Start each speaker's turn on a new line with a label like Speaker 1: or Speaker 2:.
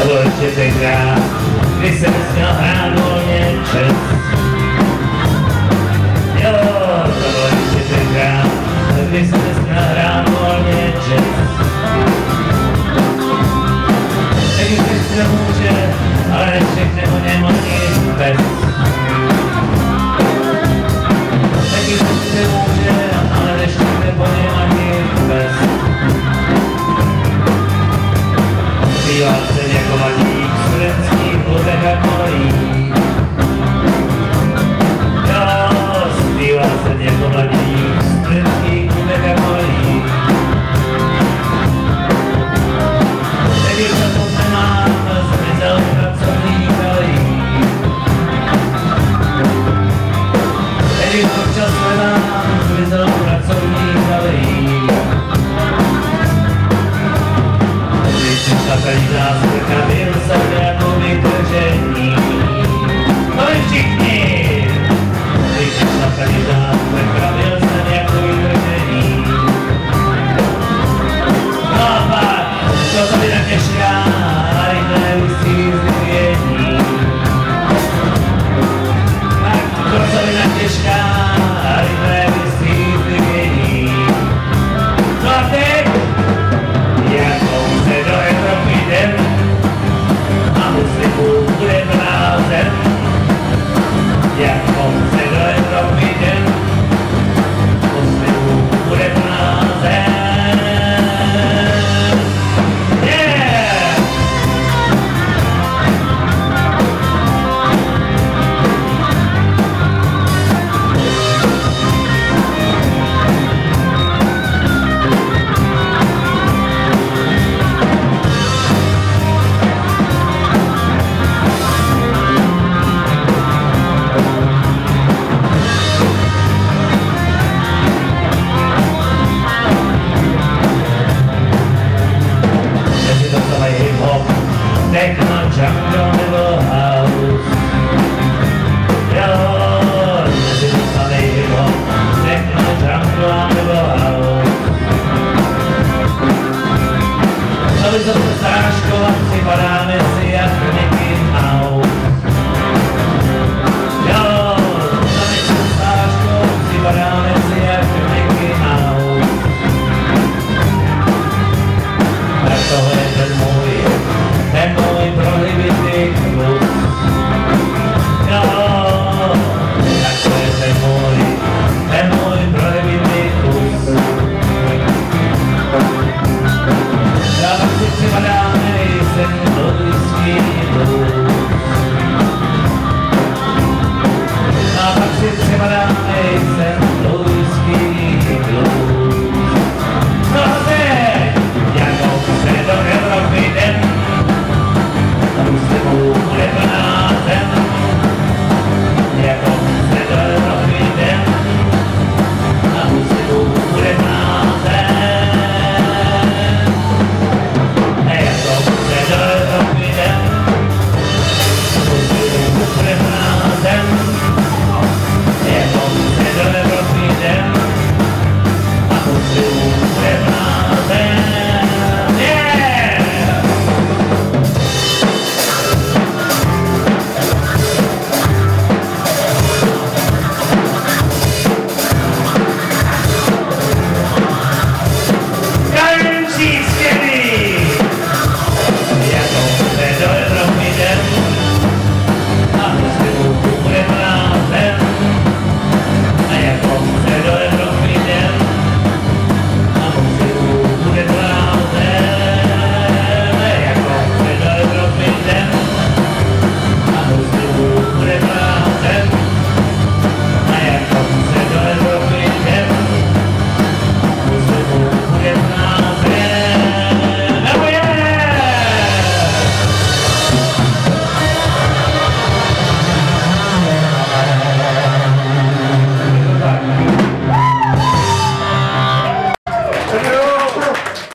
Speaker 1: bylo ještě tenkrát, když jsem směl hrát volně čes. Jo, to bylo ještě tenkrát, když jsem směl hrát volně čes. Existit se může, ale všechny o něm ani bez. Existit se může, ale všechny o něm ani bez. Zpíval jsem jako mladík, studentský klubech a kolejí. Jo, zpíval jsem jako mladík, studentský klubech a kolejí. Teď už na to nemám, zmizel pracovní kolejí. Teď už občas nemám, zmizel pracovní kolejí. Každá zvrka byl jsem jako vytržení. No i všichni! Když přišla každá zvrka byl jsem jako vytržení. No a pak, to by tak těžká, a rychle usí zvyvění. Tak to by tak těžká, a rychle usí zvyvění. No a teď, jakou se do Evropy jdem, a muslimů bude blázen. Jakou se do Evropy jdem, muslimů bude blázen. Yeah! Techno jungle.